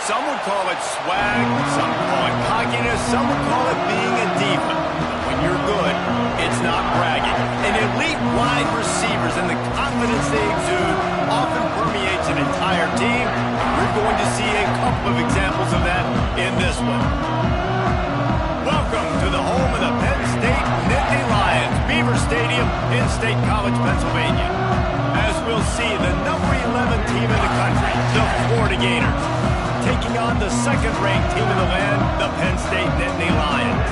Some would call it swag, some call it cockiness, some would call it being a diva. But when you're good, it's not bragging. And elite wide receivers and the confidence they exude often permeates an entire team. We're going to see a couple of examples of that in this one. Welcome to the home of the Penn State Nittany Lions, Beaver Stadium in State College, Pennsylvania. As we'll see, the number 11 team in the country, the Florida Gators, taking on the second-ranked team in the land, the Penn State Nittany Lions.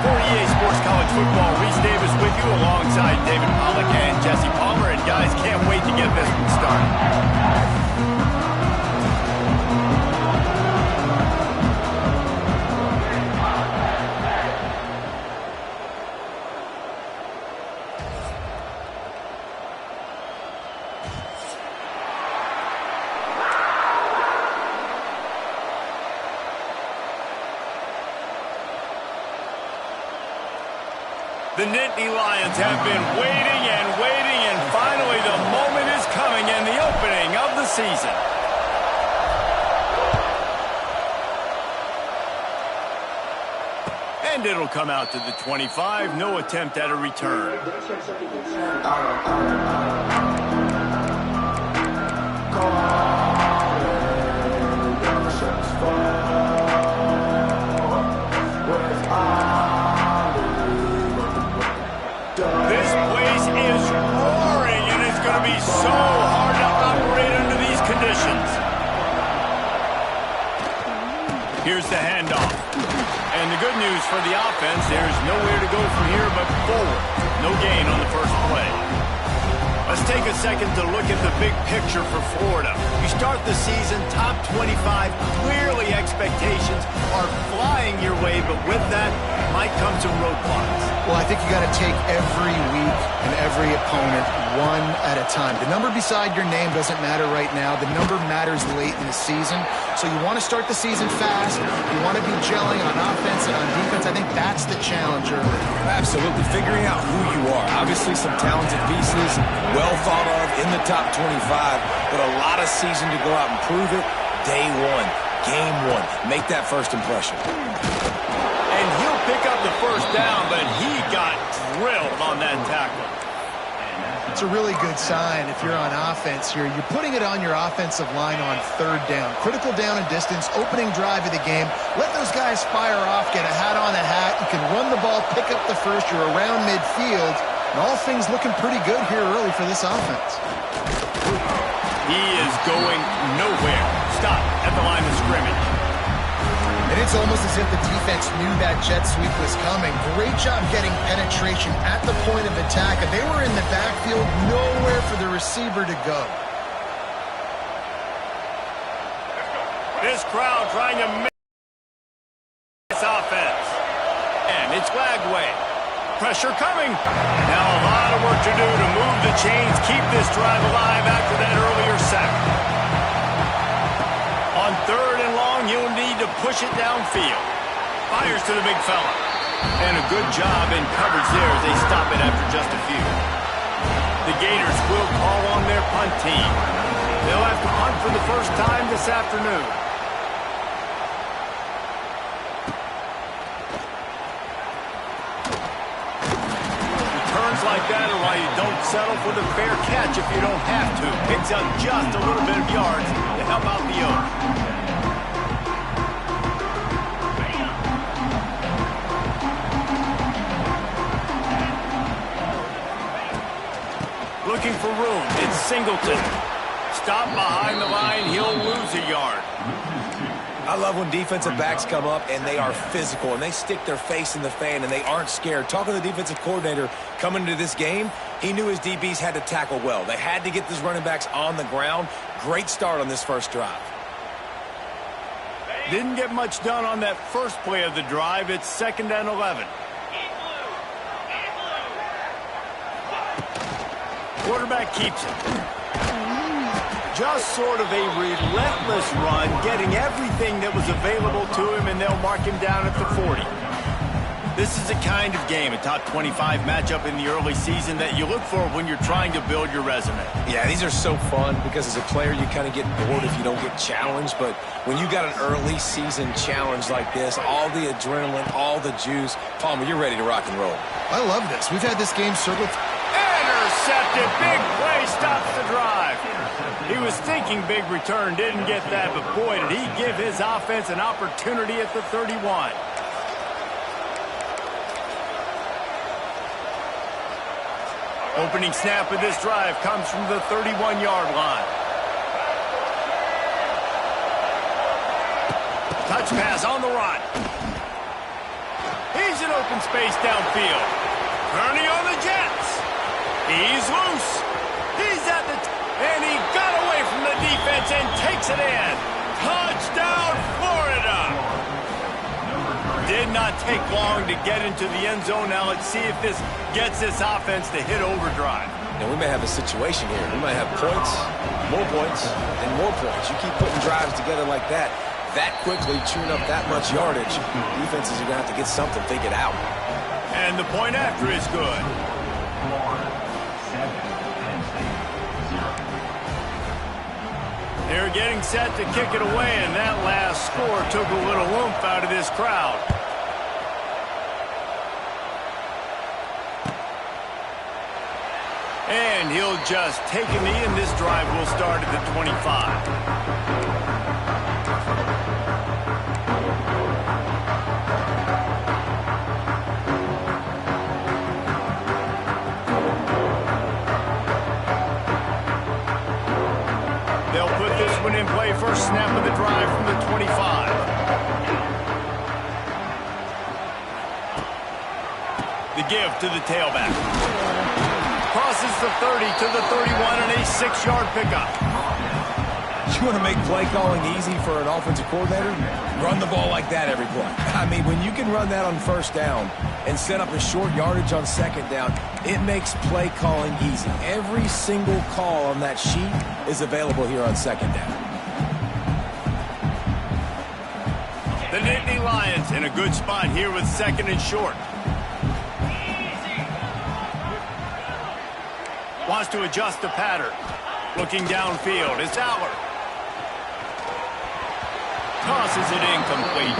For EA Sports College Football, Reese Davis with you alongside David Pollack and Jesse Palmer. And guys, can't wait to get this one started. The Nittany Lions have been waiting, and finally the moment is coming and the opening of the season. And it'll come out to the 25, no attempt at a return. So hard to operate under these conditions. Here's the handoff. And the good news for the offense, there's nowhere to go from here but forward. No gain on the first play. Let's take a second to look at the big picture for Florida. You start the season top 25. Clearly expectations are flying your way, but with that might come some roadblocks. Well, I think you got to take every week and every opponent one at a time. The number beside your name doesn't matter right now. The number matters late in the season. So you want to start the season fast. You want to be gelling on offense and on defense. I think that's the challenge early. Absolutely. Figuring out who you are. Obviously some talented pieces, well thought of in the top 25, but a lot of season to go out and prove it. Day one, game one. Make that first impression. And he'll pick up the first down, but he got drilled on that tackle. It's a really good sign if you're on offense here. You're putting it on your offensive line on third down. Critical down and distance, opening drive of the game. Let those guys fire off, get a hat on a hat. You can run the ball, pick up the first. You're around midfield. And all things looking pretty good here early for this offense. He is going nowhere. Stop at the line of scrimmage. And it's almost as if the defense knew that jet sweep was coming. Great job getting penetration at the point of attack. And they were in the backfield, nowhere for the receiver to go. This crowd trying to make this offense. And it's Lagway. Pressure coming. Now a lot of work to do to move the chains, keep this drive alive after that earlier sack. On third and long, he'll need to push it downfield. Fires to the big fella. And a good job in coverage there as they stop it after just a few. The Gators will call on their punt team. They'll have to punt for the first time this afternoon. Returns like that are why you don't settle for the fair catch if you don't have to. Picks up just a little bit of yards to help out the owner. Looking for room. It's Singleton. Stop behind the line. He'll lose a yard. I love when defensive backs come up and they are physical and they stick their face in the fan and they aren't scared. Talking to the defensive coordinator coming into this game, he knew his DBs had to tackle well. They had to get these running backs on the ground. Great start on this first drive. Didn't get much done on that first play of the drive. It's 2nd and 11. Quarterback keeps it. Just sort of a relentless run, getting everything that was available to him, and they'll mark him down at the 40. This is the kind of game, a top 25 matchup in the early season, that you look for when you're trying to build your resume. Yeah, these are so fun because as a player, you kind of get bored if you don't get challenged. But when you got an early season challenge like this, all the adrenaline, all the juice, Palmer, you're ready to rock and roll. I love this. We've had this game circled. Intercepted. Big play stops the drive. He was thinking big return, didn't get that, but boy, did he give his offense an opportunity at the 31. Opening snap of this drive comes from the 31-yard line. Touch pass on the run. He's in open space downfield. Turning on the Jets. He's loose. He's at the... and he got away from the defense and takes it in. Touchdown, Florida! Did not take long to get into the end zone. Now let's see if this gets this offense to hit overdrive. And we may have a situation here. We might have points, and more points. You keep putting drives together like that quickly, chewing up that much yardage, defenses are going to have to get something figured out. And the point after is good. They're getting set to kick it away, and that last score took a little oomph out of this crowd. And he'll just take a knee, and this drive will start at the 25. In play, first snap of the drive from the 25. The give to the tailback. Crosses the 30 to the 31 and a 6-yard pickup. You want to make play calling easy for an offensive coordinator? Run the ball like that every play. I mean, when you can run that on first down and set up a short yardage on second down, it makes play calling easy. Every single call on that sheet is available here on second down. The Nittany Lions in a good spot here with second and short. Wants to adjust the pattern. Looking downfield, it's Aller. Tosses it incomplete.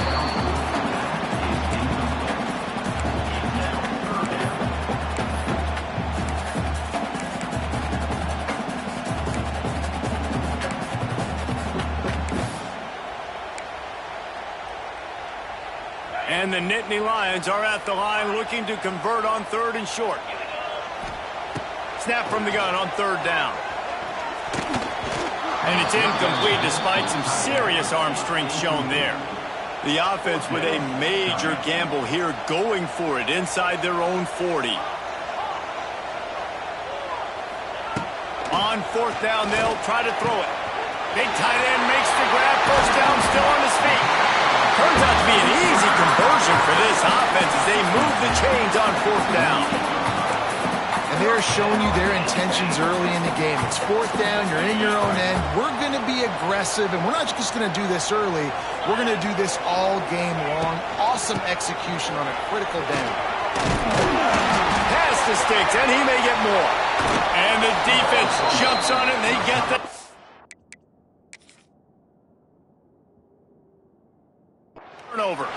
And the Nittany Lions are at the line looking to convert on third and short. Snap from the gun on third down. And it's incomplete despite some serious arm strength shown there. The offense with a major gamble here, going for it inside their own 40. On fourth down, they'll try to throw it. Big tight end makes the grab, first down, still on his feet. Turns out to be an easy conversion for this offense as they move the chains on fourth down. And they're showing you their intentions early in the game. It's fourth down, you're in your own end. We're going to be aggressive, and we're not just going to do this early. We're going to do this all game long. Awesome execution on a critical down. Pass to Sticks, and he may get more. And the defense jumps on it, and they get the... turnover.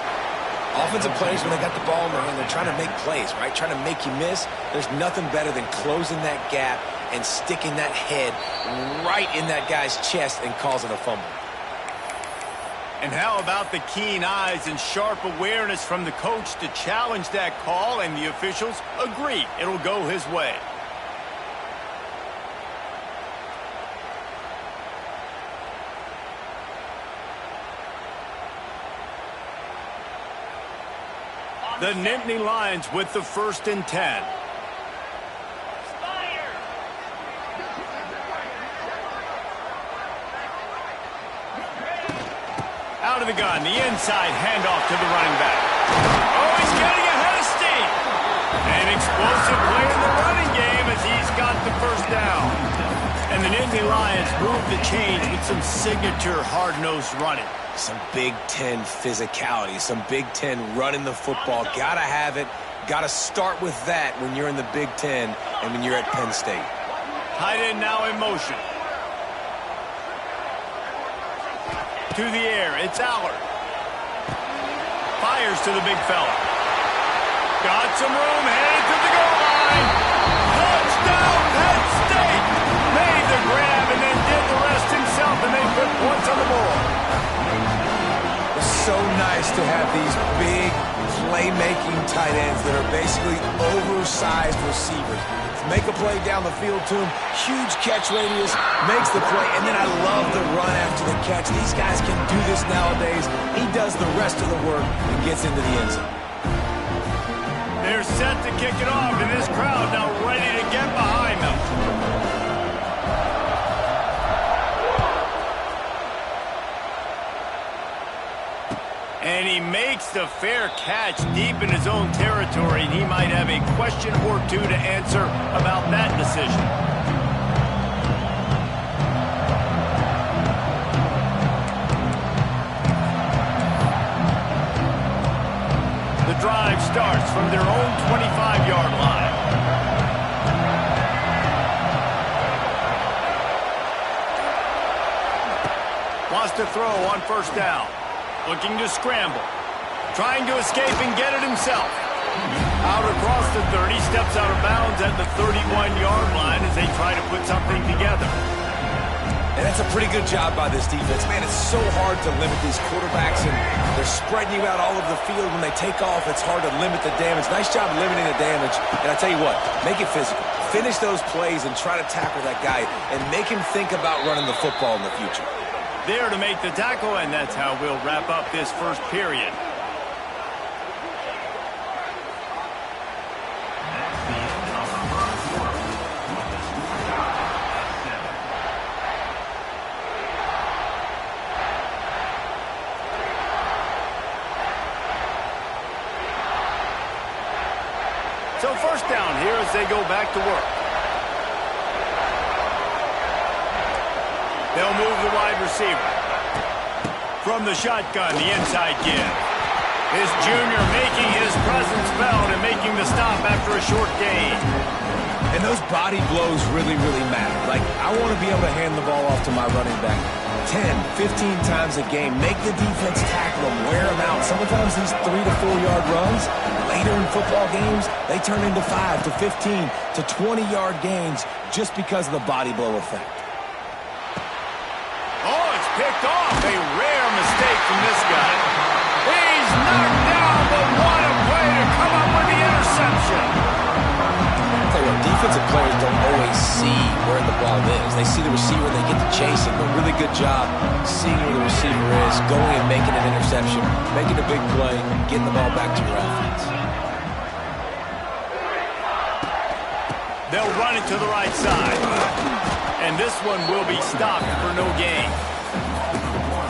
Offensive players, when they got the ball in their hand, they're trying to make plays, right? Trying to make you miss. There's nothing better than closing that gap and sticking that head right in that guy's chest and causing a fumble. And how about the keen eyes and sharp awareness from the coach to challenge that call, and the officials agree it'll go his way. The Nittany Lions with the 1st and 10. Out of the gun, the inside handoff to the running back. Oh, he's getting ahead of steam. An explosive play in the running game as he's got the first down. And the Nittany Lions move the chains with some signature hard-nosed running. Some Big Ten physicality, some Big Ten running the football. Gotta have it. Gotta start with that when you're in the Big Ten and when you're at Penn State. Tight end now in motion. To the air, it's Allard. Fires to the big fella. Got some room, headed to the goal line. Touchdown, Penn State! Made the grab and then did the rest himself, and they put points on the board. It's so nice to have these big playmaking tight ends that are basically oversized receivers. Make a play down the field to him, huge catch radius, makes the play, and then I love the run after the catch. These guys can do this nowadays. He does the rest of the work and gets into the end zone. They're set to kick it off, and this crowd now ready to get behind them. And he makes the fair catch deep in his own territory, and he might have a question or two to answer about that decision. The drive starts from their own 25-yard line. Wants to throw on first down. Looking to scramble. Trying to escape and get it himself. Out across the 30, steps out of bounds at the 31-yard line as they try to put something together. And that's a pretty good job by this defense. Man, it's so hard to limit these quarterbacks, and they're spreading you out all over the field. When they take off, it's hard to limit the damage. Nice job limiting the damage. And I tell you what, make it physical. Finish those plays and try to tackle that guy and make him think about running the football in the future. There to make the tackle, and that's how we'll wrap up this first period. So first down here as they go back to work. They'll move the wide receiver. From the shotgun, the inside give. This junior making his presence felt and making the stop after a short gain. And those body blows really, really matter. Like, I want to be able to hand the ball off to my running back 10, 15 times a game. Make the defense tackle them, wear them out. Sometimes these 3 to 4 yard runs, later in football games, they turn into 5 to 15 to 20 yard gains just because of the body blow effect. Oh, it's picked off. A rare mistake from this guy. He's knocked down, but what a play to come up with the interception. I'll tell you what, defensive players don't always see where the ball is. They see the receiver, they get to chasing, but really good job seeing where the receiver is, going and making an interception, making a big play, getting the ball back to your offense. They'll run it to the right side. And this one will be stopped for no gain.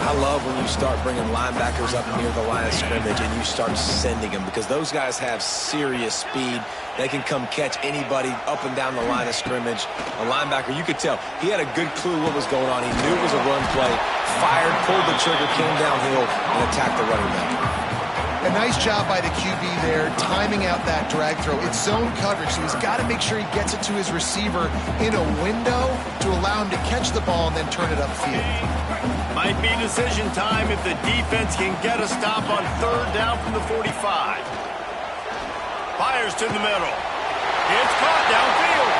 I love when you start bringing linebackers up near the line of scrimmage and you start sending them, because those guys have serious speed. They can come catch anybody up and down the line of scrimmage. A linebacker, you could tell, he had a good clue what was going on. He knew it was a run play, fired, pulled the trigger, came downhill, and attacked the running back. A nice job by the QB there, timing out that drag throw. It's zone coverage, so he's got to make sure he gets it to his receiver in a window to allow him to catch the ball and then turn it upfield. Might be decision time if the defense can get a stop on third down from the 45. Fires to the middle. It's caught downfield.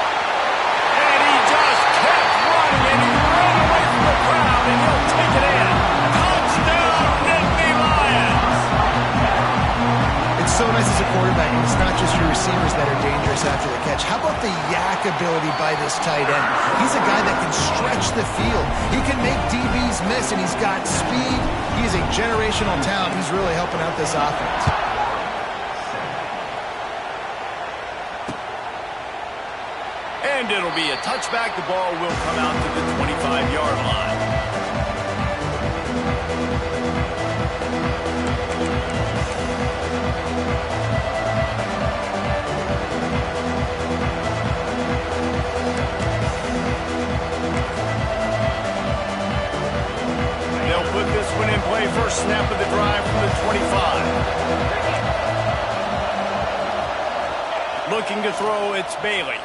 And he just kept running, and he ran away from the crowd, and he'll take it in. Touchdown, Nittany Lions! It's so nice as a quarterback, and it's not just your receivers that are dangerous after the catch. How about the yak ability by this tight end? He's a guy that can stretch the field. He can make DBs miss, and he's got speed. He's a generational talent. He's really helping out this offense. And it'll be a touchback. The ball will come out to the 25-yard line. snap of the drive from the 25. Looking to throw, it's Bailey.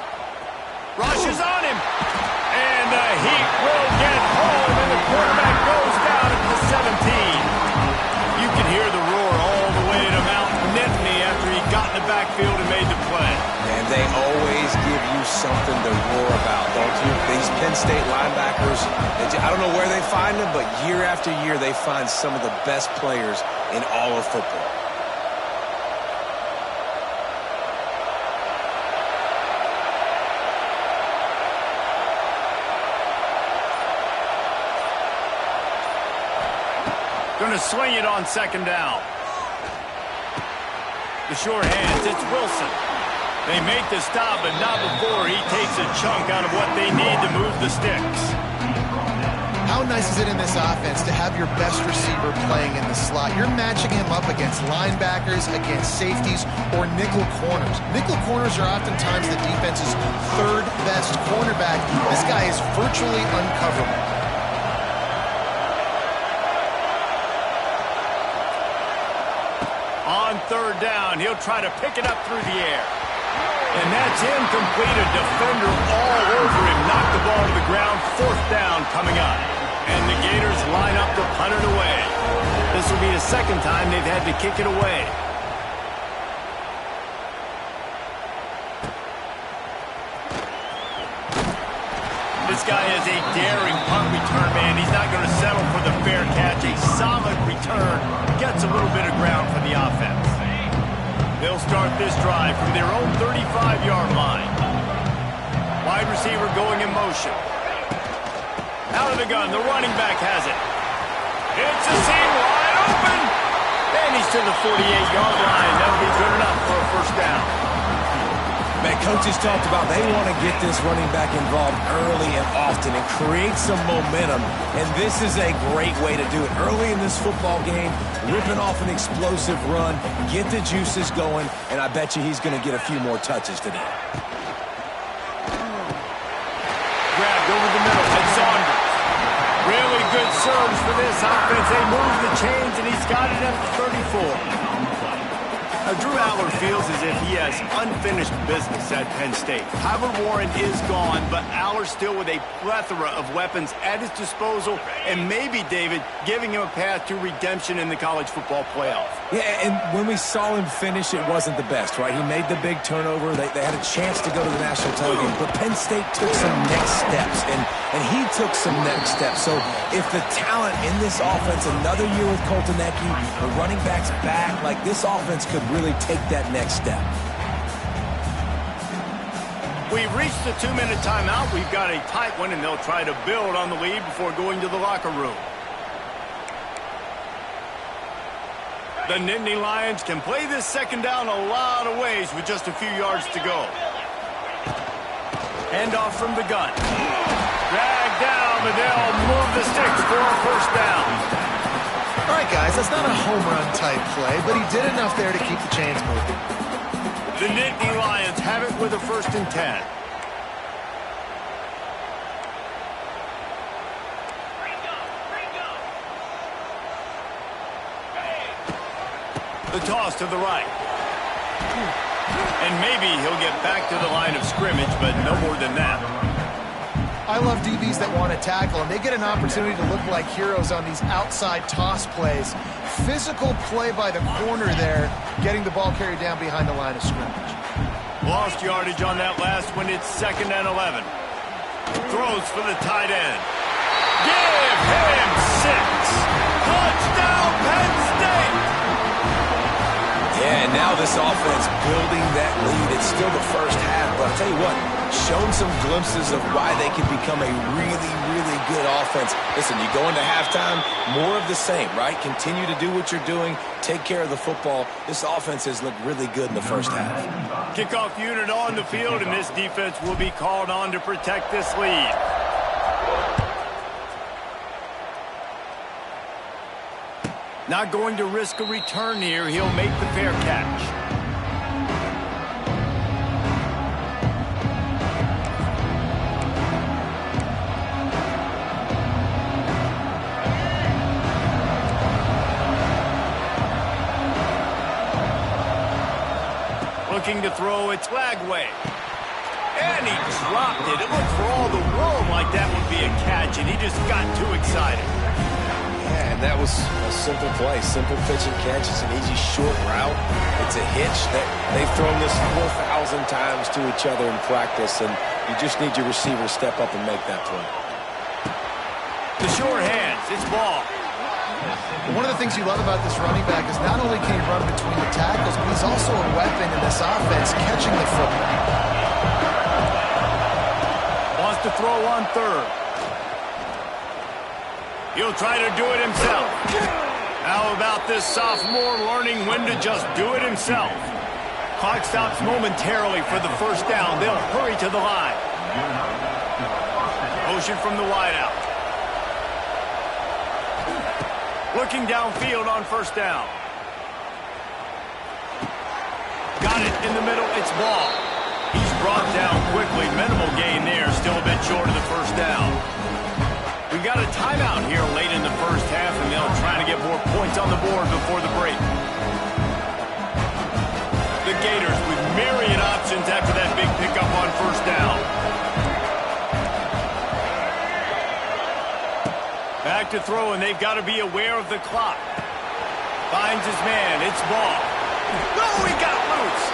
Rushes on him. And the heat will get home, and the quarterback goes down at the 17. You can hear the roar all the way to Mount Nittany after he got in the backfield and made the play. And they always give you something to roar about, don't you? These Penn State linebackers, I don't know where they find them, but year after year they find some of the best players in all of football. Going to swing it on second down. The short hands, it's Wilson. They make the stop, but not before he takes a chunk out of what they need to move the sticks. How nice is it in this offense to have your best receiver playing in the slot? You're matching him up against linebackers, against safeties, or nickel corners. Nickel corners are oftentimes the defense's third best cornerback. This guy is virtually uncoverable. On third down, he'll try to pick it up through the air. And that's incomplete. A defender all over him. Knocked the ball to the ground. Fourth down coming up. And the Gators line up to punt it away. This will be the second time they've had to kick it away. This guy is a daring punt return man. He's not going to settle for the fair catch. A solid return. Gets a little bit of ground for the offense. They'll start this drive from their own 35-yard line. Wide receiver going in motion. Out of the gun, the running back has it. It's a seam wide open. And he's to the 48-yard line. That'll be good enough for a first down. Man, coaches talked about they want to get this running back involved early and often and create some momentum, and this is a great way to do it. Early in this football game, ripping off an explosive run, get the juices going, and I bet you he's going to get a few more touches today. Grabbed over the middle, and Saunders. Really good surge for this offense. They move the chains, and he's got it at the 34. Now, Drew Allar feels as if he has unfinished business at Penn State. Howard Warren is gone, but Allar still with a plethora of weapons at his disposal, and maybe, David, giving him a path to redemption in the college football playoff. Yeah, and when we saw him finish, it wasn't the best, right? He made the big turnover. They had a chance to go to the national title game, but Penn State took some next steps, and he took some next steps. So if the talent in this offense, another year with Colton Ecke, the running backs back, like this offense could really take that next step. We've reached the 2-minute timeout. We've got a tight one, and they'll try to build on the lead before going to the locker room. The Nittany Lions can play this second down a lot of ways with just a few yards to go. Handoff from the gun. Drag down, but they'll move the sticks for a first down. All right, guys, that's not a home run type play, but he did enough there to keep the chains moving. The Nittany Lions have it with a 1st and 10. The toss to the right. And maybe he'll get back to the line of scrimmage, but no more than that. I love DBs that want to tackle, and they get an opportunity to look like heroes on these outside toss plays. Physical play by the corner there, getting the ball carried down behind the line of scrimmage. Lost yardage on that last one. It's 2nd and 11. Throws for the tight end. Give him 6. Touchdown, Penn State! Yeah, and now this offense building that lead. It's still the first half, but I'll tell you what, shown some glimpses of why they can become a really, really good offense. Listen, you go into halftime, more of the same, right? Continue to do what you're doing, take care of the football. This offense has looked really good in the first half. Kickoff unit on the field, and this defense will be called on to protect this lead. Not going to risk a return here. He'll make the fair catch. Looking to throw, it's Lagway. And he dropped it. It looked for all the world like that would be a catch, and he just got too excited. Yeah, and that was a simple play. Simple pitch and catch. It's an easy short route. It's a hitch. They've thrown this 4,000 times to each other in practice, and you just need your receiver to step up and make that play. The short hands, it's ball. One of the things you love about this running back is not only can he run between the tackles, but he's also a weapon in this offense catching the football. Wants to throw on third. He'll try to do it himself. How about this sophomore learning when to just do it himself? Clock stops momentarily for the first down. They'll hurry to the line. Motion from the wideout. Looking downfield on first down. Got it in the middle. It's ball. He's brought down quickly. Minimal gain there. Still a bit short of the first down. We got a timeout here late in the first half, and they'll try to get more points on the board before the break. The Gators with myriad options after that big pickup on first down. Back to throw, and they've got to be aware of the clock. Finds his man. It's ball. No, he got loose.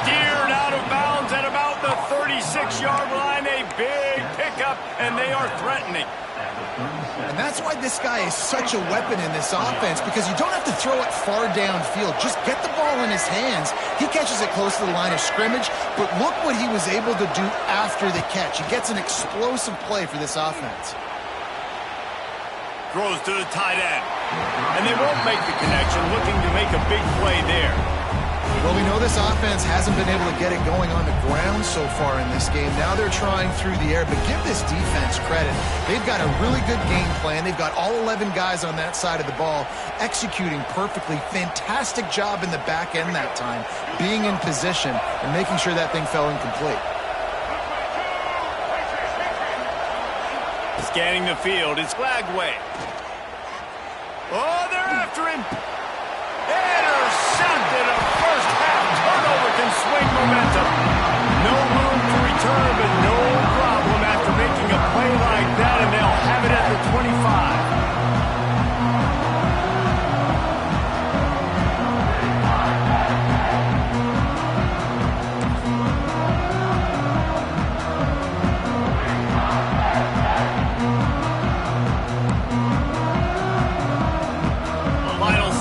Steered out of bounds at about the 36-yard line. A big pickup, and they are threatening. And that's why this guy is such a weapon in this offense, because you don't have to throw it far downfield. Just get the ball in his hands. He catches it close to the line of scrimmage, but look what he was able to do after the catch. He gets an explosive play for this offense. Throws to the tight end. And they won't make the connection, looking to make a big play there. Well, we know this offense hasn't been able to get it going on the ground so far in this game. Now they're trying through the air, but give this defense credit. They've got a really good game plan. They've got all 11 guys on that side of the ball executing perfectly. Fantastic job in the back end that time, being in position and making sure that thing fell incomplete. Scanning the field, it's Lagway. Oh, they're after him. Intercepted. A first half turnover can swing momentum. No room to return, but no problem after making a play like that, and they'll have it at the 25.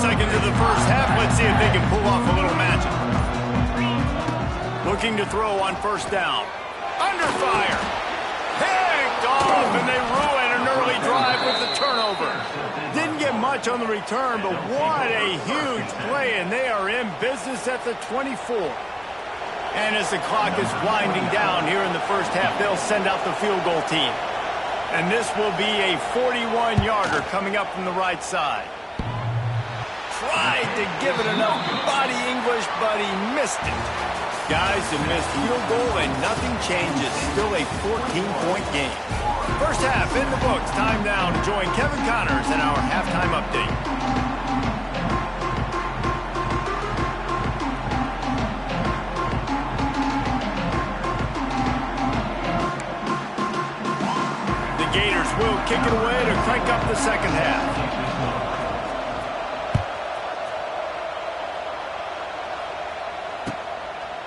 Seconds of the first half. Let's see if they can pull off a little magic. Looking to throw on first down. Under fire. Picked off, and they ruin an early drive with the turnover. Didn't get much on the return, but what a huge play, and they are in business at the 24. And as the clock is winding down here in the first half, they'll send out the field goal team. And this will be a 41-yarder coming up from the right side. Tried to give it enough body English, but he missed it. Guys, a missed field goal and nothing changes. Still a 14-point game. First half in the books. Time now to join Kevin Connors in our halftime update. The Gators will kick it away to crank up the second half.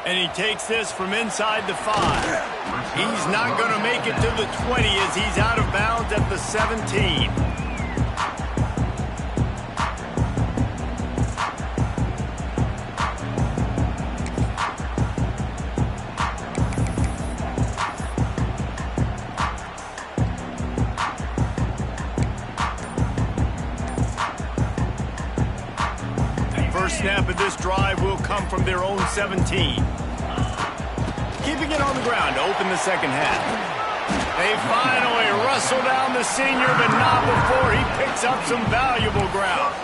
And he takes this from inside the 5. He's not going to make it to the 20 as he's out of bounds at the 17. First snap of this drive will come from their own 17. Keeping it on the ground to open the second half. They finally wrestle down the senior, but not before he picks up some valuable ground.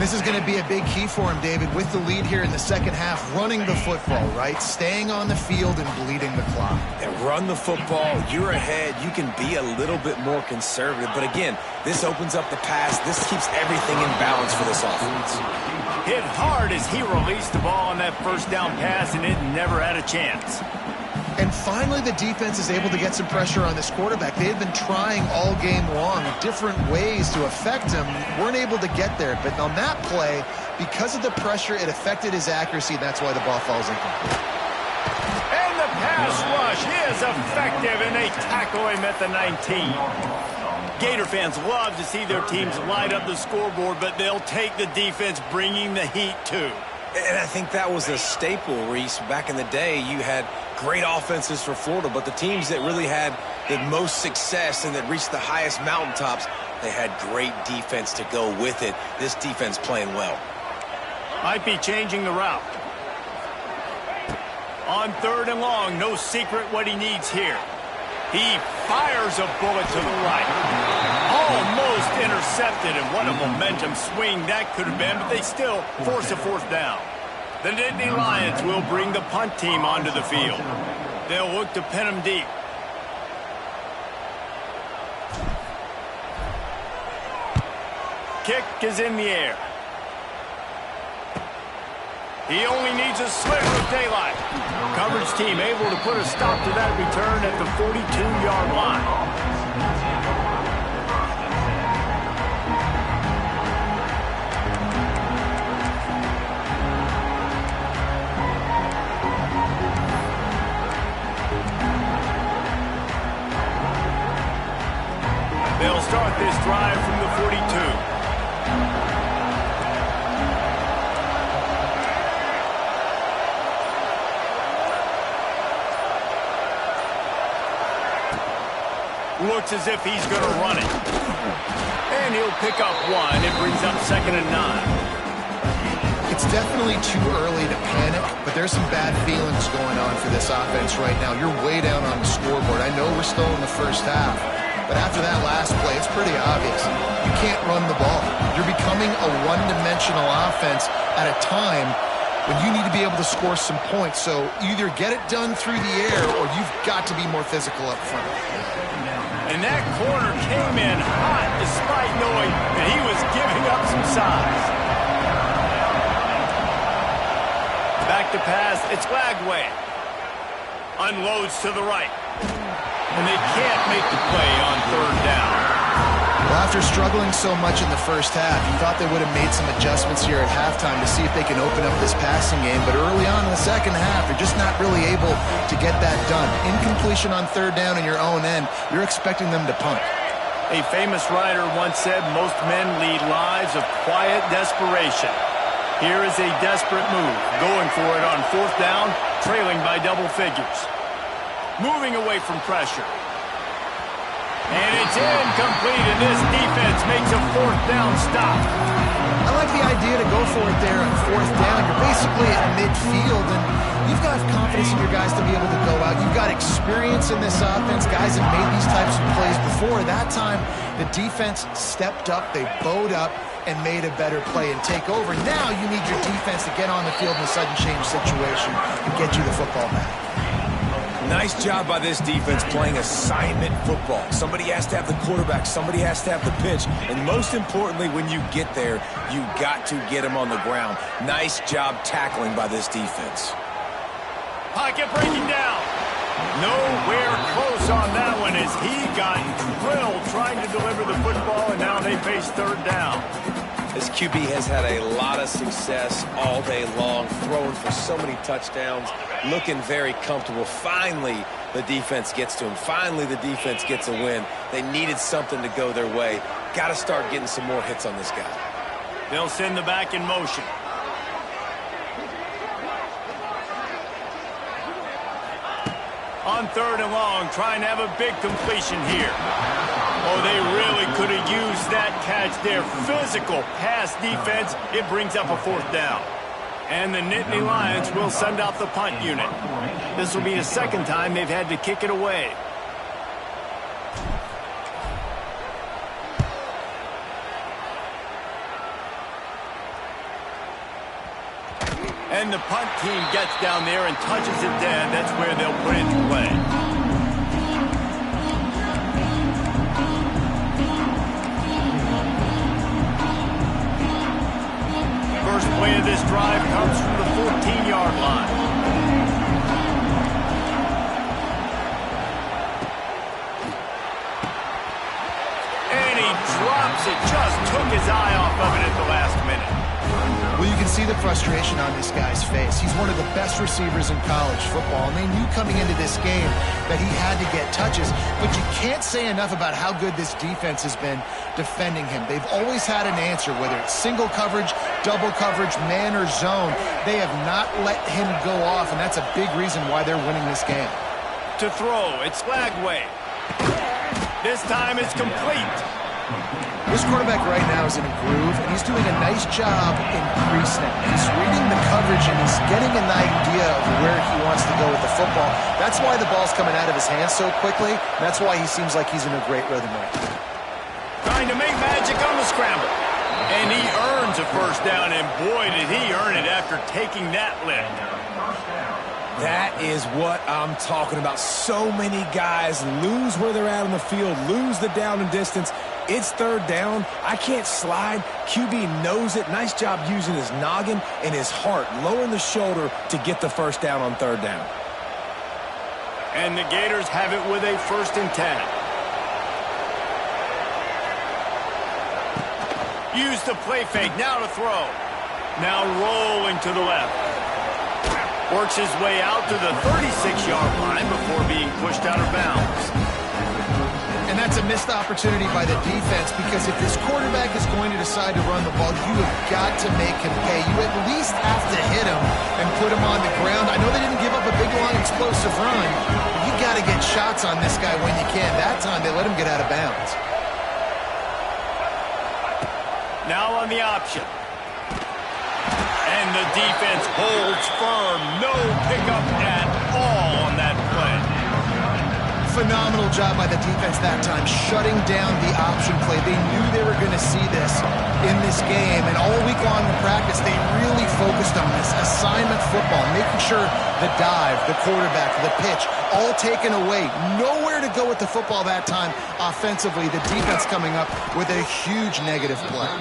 This is going to be a big key for him, David, with the lead here in the second half, running the football, right? Staying on the field and bleeding the clock. And run the football. You're ahead. You can be a little bit more conservative. But again, this opens up the pass. This keeps everything in balance for this offense. Hit hard as he released the ball on that first down pass, and it never had a chance. And finally, the defense is able to get some pressure on this quarterback. They had been trying all game long different ways to affect him. Weren't able to get there. But on that play, because of the pressure, it affected his accuracy. That's why the ball falls incomplete. And the pass rush is effective, and they tackle him at the 19. Gator fans love to see their teams light up the scoreboard, but they'll take the defense bringing the heat too. And I think that was a staple, Reese. Back in the day, you had great offenses for Florida, but the teams that really had the most success and that reached the highest mountaintops, they had great defense to go with it. This defense playing well. Might be changing the route. On 3rd and long, no secret what he needs here. He fires a bullet to the right. Almost intercepted, and what a momentum swing that could have been, but they still force a 4th down. The Nittany Lions will bring the punt team onto the field. They'll look to pin them deep. Kick is in the air. He only needs a sliver of daylight. Coverage team able to put a stop to that return at the 42-yard line. They'll start this drive from the 42. Looks as if he's going to run it. And he'll pick up 1. It brings up 2nd and 9. It's definitely too early to panic, but there's some bad feelings going on for this offense right now. You're way down on the scoreboard. I know we're still in the first half, but after that last play, it's pretty obvious. You can't run the ball. You're becoming a one-dimensional offense at a time when you need to be able to score some points. So either get it done through the air or you've got to be more physical up front. And that corner came in hot despite knowing that he was giving up some size. Back to pass, it's Lagway. Unloads to the right. And they can't make the play on 3rd down. Well, after struggling so much in the first half, you thought they would have made some adjustments here at halftime to see if they can open up this passing game. But early on in the second half, they're just not really able to get that done. Incompletion on 3rd down in your own end, you're expecting them to punt. A famous writer once said, most men lead lives of quiet desperation. Here is a desperate move, going for it on 4th down, trailing by double figures. Moving away from pressure. And it's incomplete, and this defense makes a 4th down stop. I like the idea to go for it there on 4th down. You're basically at midfield, and you've got confidence in your guys to be able to go out. You've got experience in this offense. Guys have made these types of plays before. That time, the defense stepped up, they bowed up, and made a better play and take over. Now you need your defense to get on the field in a sudden change situation and get you the football back. Nice job by this defense playing assignment football. Somebody has to have the quarterback. Somebody has to have the pitch. And most importantly, when you get there, you got to get him on the ground. Nice job tackling by this defense. Pocket breaking down. Nowhere close on that one as he got drilled trying to deliver the football, and now they face 3rd down. This QB has had a lot of success all day long, throwing for so many touchdowns, looking very comfortable. Finally, the defense gets to him. Finally, the defense gets a win. They needed something to go their way. Got to start getting some more hits on this guy. They'll send the back in motion. On 3rd and long, trying to have a big completion here. Oh, they really could have used that catch there. Physical pass defense. It brings up a 4th down. And the Nittany Lions will send out the punt unit. This will be the 2nd time they've had to kick it away. And the punt team gets down there and touches it dead. That's where they'll put it to play. First play of drops it. Just took his eye off of it at the last minute. Well, you can see the frustration on this guy's face. He's one of the best receivers in college football, and they knew coming into this game that he had to get touches, but you can't say enough about how good this defense has been defending him. They've always had an answer, whether it's single coverage, double coverage, man or zone. They have not let him go off, and that's a big reason why they're winning this game. To throw, it's Lagway. This time it's complete. This quarterback right now is in a groove, and he's doing a nice job in pre-snap. He's reading the coverage, and he's getting an idea of where he wants to go with the football. That's why the ball's coming out of his hands so quickly, and that's why he seems like he's in a great rhythm right now. Trying to make magic on the scramble. And he earns a first down, and boy, did he earn it after taking that lift. That is what I'm talking about. So many guys lose where they're at on the field, lose the down and distance. It's third down. I can't slide. QB knows it. Nice job using his noggin and his heart, lowering the shoulder to get the first down on third down. And the Gators have it with a 1st and 10. Use the play fake. Now to throw. Now rolling to the left. Works his way out to the 36-yard line before being pushed out of bounds. And that's a missed opportunity by the defense, because if this quarterback is going to decide to run the ball, you have got to make him pay. You at least have to hit him and put him on the ground. I know they didn't give up a big, long, explosive run, but you got to get shots on this guy when you can. That time they let him get out of bounds. Now on the option. And the defense holds firm. No pickup at all on that play. Phenomenal job by the defense that time, shutting down the option play. They knew they were going to see this in this game, and all week long in practice, they really focused on this assignment football, making sure the dive, the quarterback, the pitch, all taken away. Nowhere to go with the football that time offensively. The defense coming up with a huge negative play.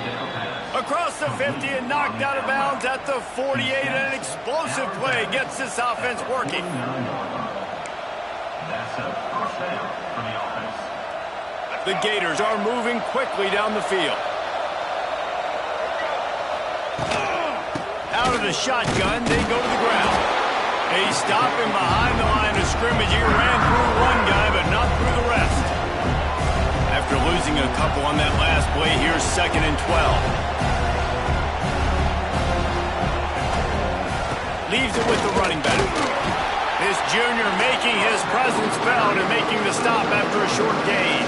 Across the 50 and knocked out of bounds at the 48, and an explosive play gets this offense working. The Gators are moving quickly down the field. Out of the shotgun, they go to the ground. They stop him behind the line of scrimmage. He ran through one guy, but not through the rest. After losing a couple on that last play, here's 2nd and 12. Leaves it with the running back. This junior making his presence felt and making the stop after a short gain.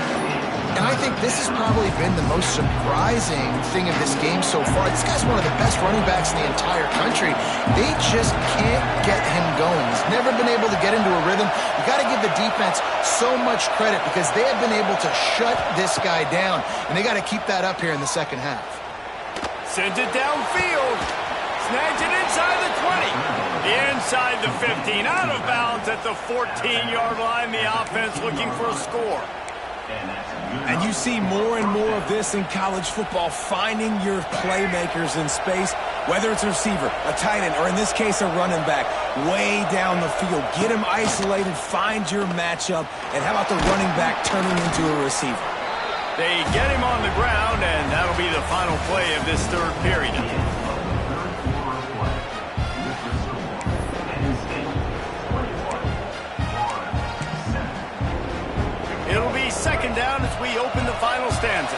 And I think this has probably been the most surprising thing of this game so far. This guy's one of the best running backs in the entire country. They just can't get him going. He's never been able to get into a rhythm. You got to give the defense so much credit, because they have been able to shut this guy down, and they got to keep that up here in the second half. Sends it downfield. Snags it inside the 20. Inside the 15. Out of bounds at the 14-yard line. The offense looking for a score. And you see more and more of this in college football, finding your playmakers in space, whether it's a receiver, a tight end, or in this case a running back, way down the field. Get him isolated, find your matchup, and how about the running back turning into a receiver? They get him on the ground, and that'll be the final play of this third period. It'll be 2nd down as we open the final stanza.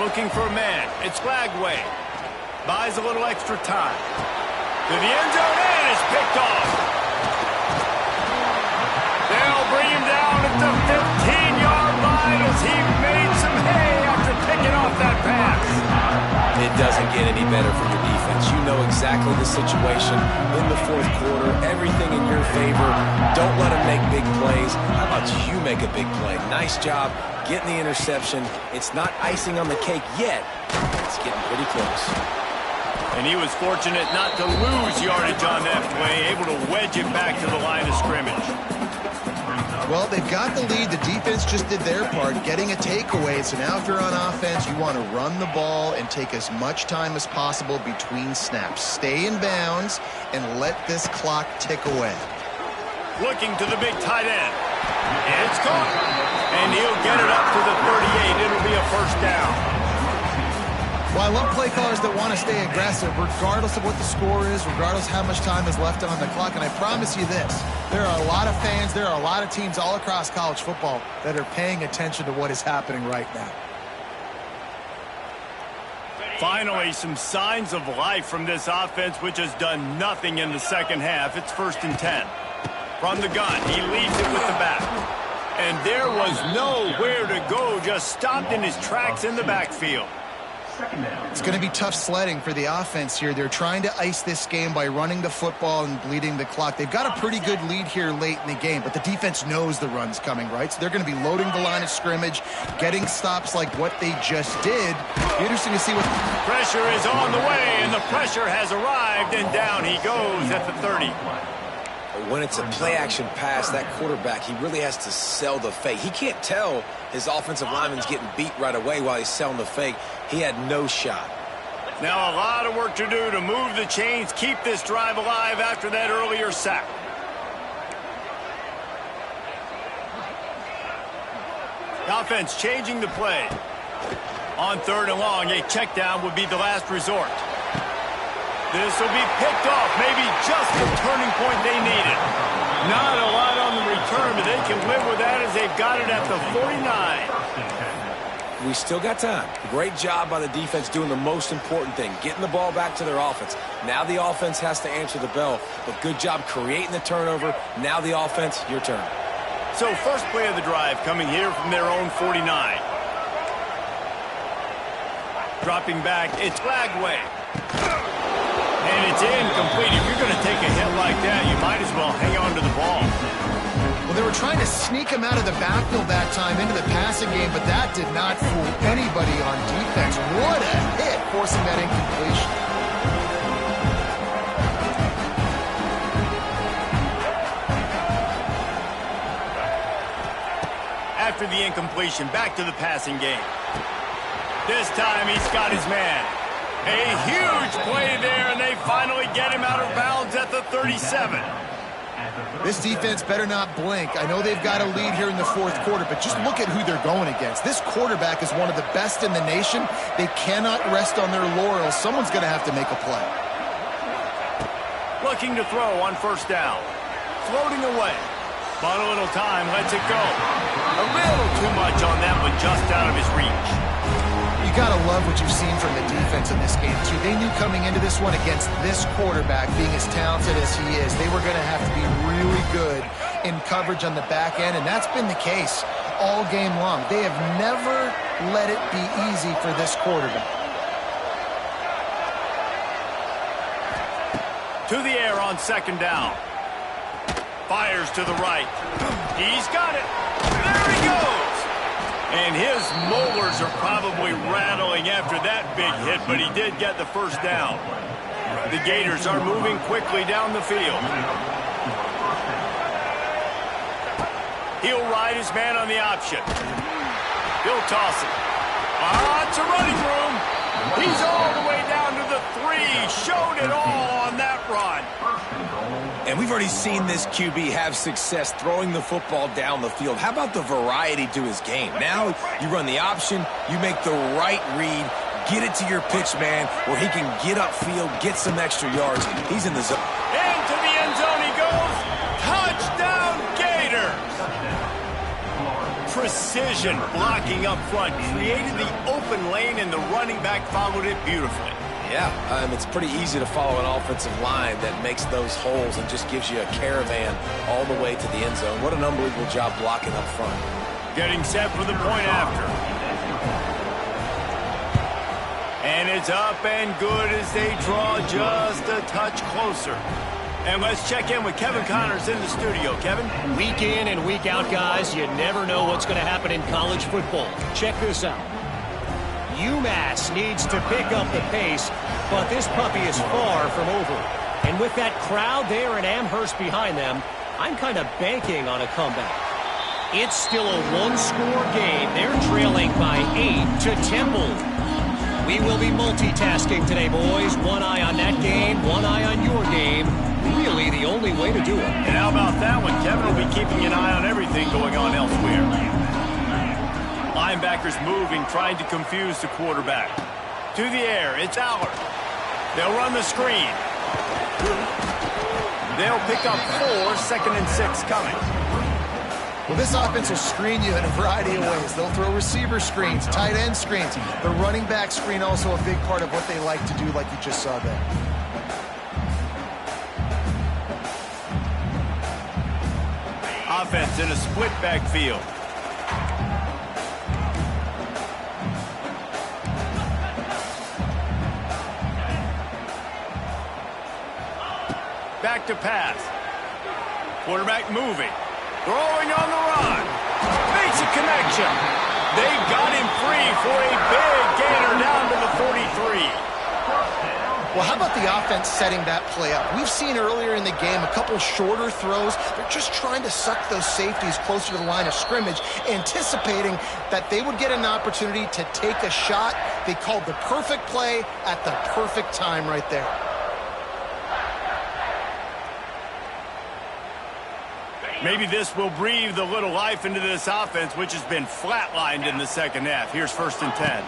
Looking for a man. It's Lagway. Buys a little extra time. To the end zone, and it's picked off. They'll bring him down at the 15-yard line as he made some hay after picking off that pass. It doesn't get any better for your defense. You know exactly the situation in the fourth quarter. Everything in your favor. Don't let them make big plays. How about you make a big play? Nice job getting the interception. It's not icing on the cake yet. It's getting pretty close. And he was fortunate not to lose yardage on that play, able to wedge it back to the line of scrimmage. Well, they've got the lead. The defense just did their part, getting a takeaway. So now if you're on offense, you want to run the ball and take as much time as possible between snaps. Stay in bounds and let this clock tick away. Looking to the big tight end. It's caught. And he'll get it up to the 38. It'll be a first down. Well, I love play callers that want to stay aggressive regardless of what the score is, regardless how much time is left on the clock. And I promise you this, there are a lot of fans, there are a lot of teams all across college football that are paying attention to what is happening right now. Finally, some signs of life from this offense, which has done nothing in the second half. It's 1st and 10. From the gun, he leads it with the back. And there was nowhere to go, just stopped in his tracks in the backfield. It's going to be tough sledding for the offense here. They're trying to ice this game by running the football and bleeding the clock. They've got a pretty good lead here late in the game, but the defense knows the run's coming, right? So they're going to be loading the line of scrimmage, getting stops like what they just did. Be interesting to see what... Pressure is on the way, and the pressure has arrived, and down he goes at the 30. When it's a play-action pass, that quarterback, he really has to sell the fake. He can't tell his offensive lineman's getting beat right away while he's selling the fake. He had no shot. Now a lot of work to do to move the chains, keep this drive alive after that earlier sack. Offense changing the play. On 3rd and long, a check down would be the last resort. This will be picked off, maybe just the turning point they needed. Not a lot on the return, but they can live with that as they've got it at the 49. We still got time. Great job by the defense doing the most important thing, getting the ball back to their offense. Now the offense has to answer the bell, but good job creating the turnover. Now the offense, your turn. So first play of the drive coming here from their own 49. Dropping back, it's Lagway. And it's incomplete. If you're going to take a hit like that, you might as well hang on to the ball. Well, they were trying to sneak him out of the backfield that time into the passing game, but that did not fool anybody on defense. What a hit, forcing that incompletion. After the incompletion, back to the passing game. This time he's got his man. A huge play there, and they finally get him out of bounds at the 37. This defense better not blink. I know they've got a lead here in the 4th quarter, but just look at who they're going against. This quarterback is one of the best in the nation. They cannot rest on their laurels. Someone's going to have to make a play. Looking to throw on 1st down. Floating away. But a little time, lets it go. A little too much on that one, just out of his reach. You got to love what you've seen from the defense in this game, too. They knew coming into this one against this quarterback, being as talented as he is, they were going to have to be really good in coverage on the back end, and that's been the case all game long. They have never let it be easy for this quarterback. To the air on 2nd down. Fires to the right. He's got it. There he goes. And his molars are probably rattling after that big hit, but he did get the 1st down. The Gators are moving quickly down the field. He'll ride his man on the option. He'll toss it. It's a running room. He's all the way down to the 3. Showed it all on that run. And we've already seen this QB have success throwing the football down the field. How about the variety to his game? Now you run the option, you make the right read, get it to your pitch man where he can get upfield, get some extra yards. He's in the zone. Into the end zone he goes. Touchdown Gators! Precision blocking up front created the open lane, and the running back followed it beautifully. Yeah, it's pretty easy to follow an offensive line that makes those holes and just gives you a caravan all the way to the end zone. What an unbelievable job blocking up front. Getting set for the point after. And it's up and good as they draw just a touch closer. And let's check in with Kevin Connors in the studio. Kevin? Week in and week out, guys, you never know what's going to happen in college football. Check this out. UMass needs to pick up the pace, but this puppy is far from over. And with that crowd there in Amherst behind them, I'm kind of banking on a comeback. It's still a one-score game. They're trailing by 8 to Temple. We will be multitasking today, boys. One eye on that game, one eye on your game. really the only way to do it. And how about that one? Kevin will be keeping an eye on everything going on elsewhere. Linebackers moving, trying to confuse the quarterback. To the air, it's Allard. They'll run the screen. They'll pick up 4, 2nd and 6 coming. Well, this offense will screen you in a variety of ways. They'll throw receiver screens, tight end screens. The running back screen also a big part of what they like to do, like you just saw there. Offense in a split backfield. Back to pass. Quarterback moving. Throwing on the run. Makes a connection. They got him free for a big gainer down to the 43. Well, how about the offense setting that play up? We've seen earlier in the game a couple shorter throws. They're just trying to suck those safeties closer to the line of scrimmage, anticipating that they would get an opportunity to take a shot. They called the perfect play at the perfect time right there. Maybe this will breathe a little life into this offense, which has been flatlined in the second half. Here's 1st and 10.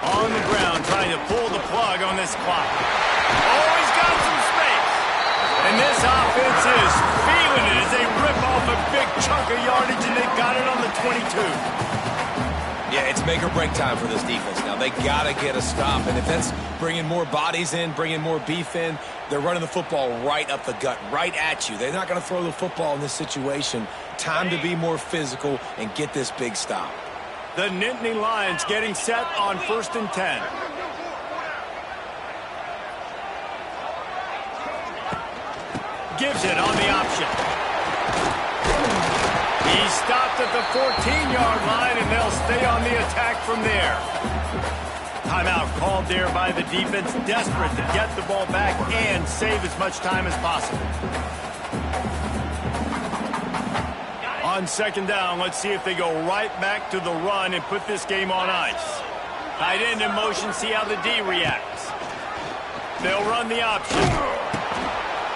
On the ground, trying to pull the plug on this clock. Oh, he's got some space. And this offense is feeling it as they rip off a big chunk of yardage, and they've got it on the 22. Yeah, it's make or break time for this defense now. They got to get a stop, and if that's bringing more bodies in, bringing more beef in, they're running the football right up the gut, right at you. They're not going to throw the football in this situation. Time to be more physical and get this big stop. The Nittany Lions getting set on 1st and 10. Gives it on the option. He stopped at the 14-yard line, and they'll stay on the attack from there. Timeout called there by the defense, desperate to get the ball back and save as much time as possible. On 2nd down, let's see if they go right back to the run and put this game on ice. Tight end in motion, see how the D reacts. They'll run the option.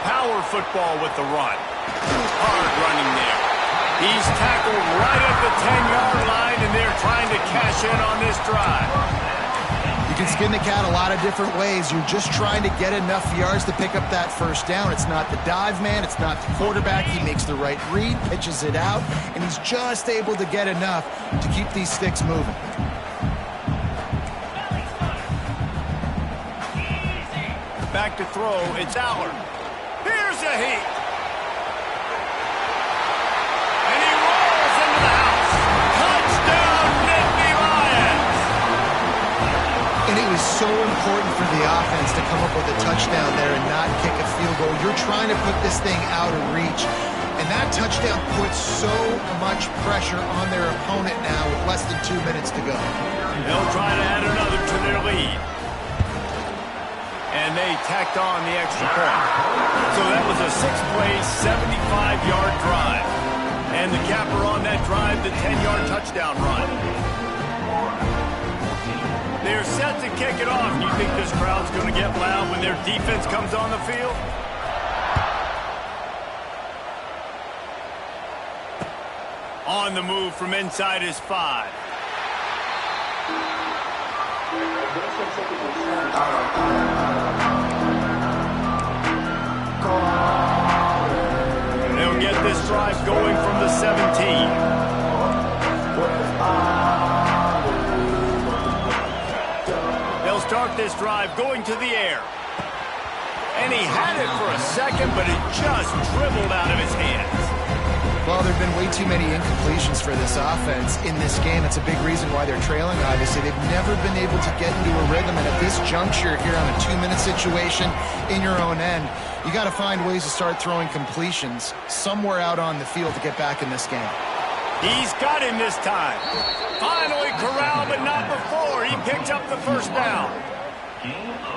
Power football with the run. Hard running there. He's tackled right at the 10-yard line, and they're trying to cash in on this drive. You can skin the cat a lot of different ways. You're just trying to get enough yards to pick up that 1st down. It's not the dive man. It's not the quarterback. He makes the right read, pitches it out, and he's just able to get enough to keep these sticks moving. Back to throw. It's Allard. Here's a heat. And he rolls into the house. Touchdown, Nittany Lions. And it was so important for the offense to come up with a touchdown there and not kick a field goal. You're trying to put this thing out of reach. And that touchdown puts so much pressure on their opponent now with less than 2 minutes to go. They'll try to add another to their lead. And they tacked on the extra point. So that was a 6-play, 75-yard drive. And the capper on that drive, the 10-yard touchdown run. They're set to kick it off. You think this crowd's going to get loud when their defense comes on the field? On the move from inside his 5. They'll get this drive going from the 17. They'll start this drive going to the air. And he had it for a second, but it just dribbled out of his hands. Well, there have been way too many incompletions for this offense in this game. It's a big reason why they're trailing, obviously. They've never been able to get into a rhythm, and at this juncture here on a 2-minute situation in your own end, you got to find ways to start throwing completions somewhere out on the field to get back in this game. He's got him this time. Finally corralled, but not before. He picked up the 1st down.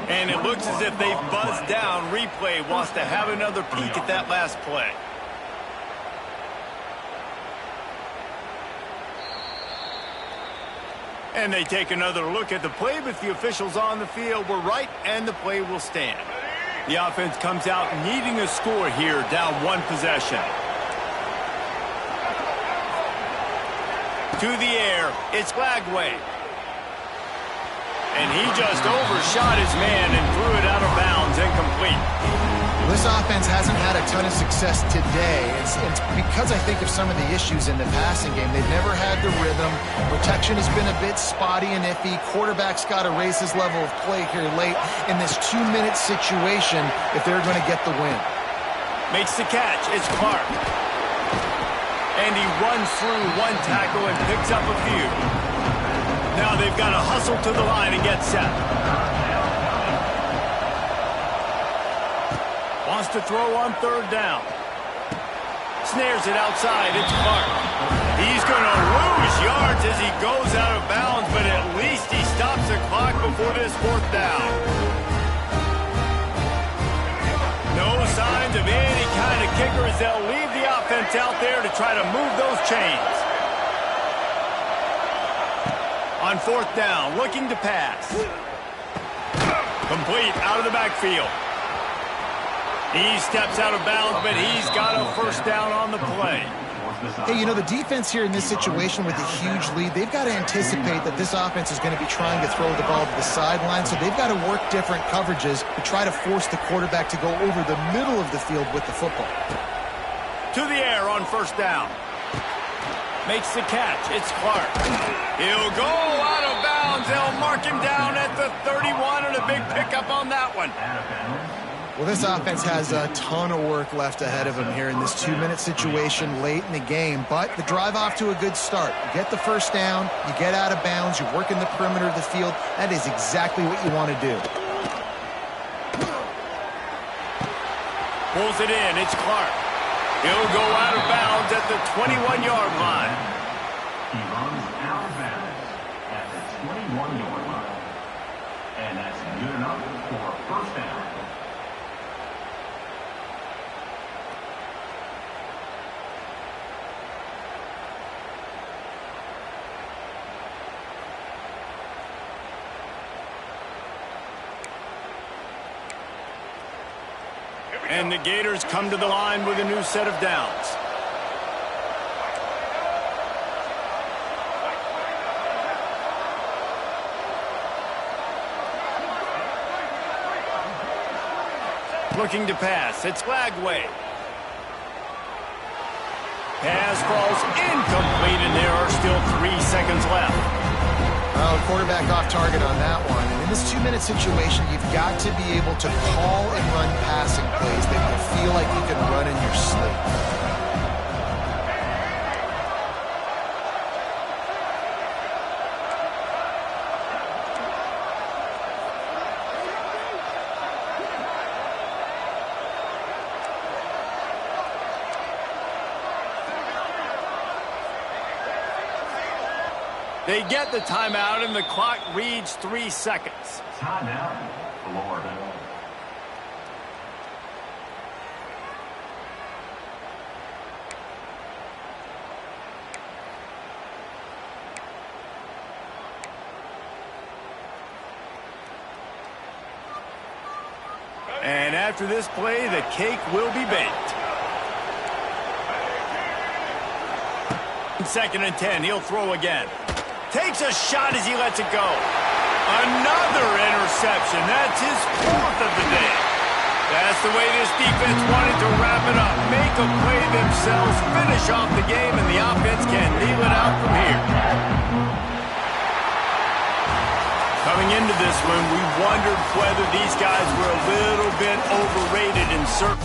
And it looks as if they've buzzed down. Replay wants to have another peek at that last play. And they take another look at the play, but the officials on the field were right, and the play will stand. The offense comes out needing a score here, down one possession. To the air, it's Lagway. And he just overshot his man and threw it out of bounds, incomplete. This offense hasn't had a ton of success today. It's because I think of some of the issues in the passing game. They've never had the rhythm. Protection has been a bit spotty and iffy. Quarterback's got to raise his level of play here late in this 2-minute situation if they're going to get the win. Makes the catch. It's Clark. And he runs through one tackle and picks up a few. Now they've got to hustle to the line and get set. Wants to throw on third down. Snares it outside. It's Clark. He's going to lose yards as he goes out of bounds, but at least he stops the clock before this fourth down. No signs of any kind of kicker as they'll leave the offense out there to try to move those chains. On fourth down, looking to pass. Complete out of the backfield. He steps out of bounds, but he's got a first down on the play. Hey, you know, the defense here in this situation with a huge lead, they've got to anticipate that this offense is going to be trying to throw the ball to the sideline, so they've got to work different coverages to try to force the quarterback to go over the middle of the field with the football. To the air on first down. Makes the catch. It's Clark. He'll go out of bounds. They'll mark him down at the 31, and a big pickup on that one. Well, this offense has a ton of work left ahead of them here in this 2-minute situation late in the game, but the drive off to a good start. You get the first down, you get out of bounds, you work in the perimeter of the field. That is exactly what you want to do. Pulls it in. It's Clark. He'll go out of bounds at the 21-yard line. He runs out of bounds at the 21-yard line. And that's good enough for a first down. And the Gators come to the line with a new set of downs. Looking to pass. It's Lagway. Pass falls incomplete, and there are still 3 seconds left. Well, quarterback off target on that one. And in this 2-minute situation, you've got to be able to call and run passing plays that you feel like you can run in your sleep. They get the timeout, and the clock reads 3 seconds. Timeout, Florida. And after this play, the cake will be baked. 2nd and 10, he'll throw again. Takes a shot as he lets it go. Another interception. That's his 4th of the day. That's the way this defense wanted to wrap it up. Make a play themselves, finish off the game, and the offense can kneel it out from here. Coming into this one, we wondered whether these guys were a little bit overrated in certain...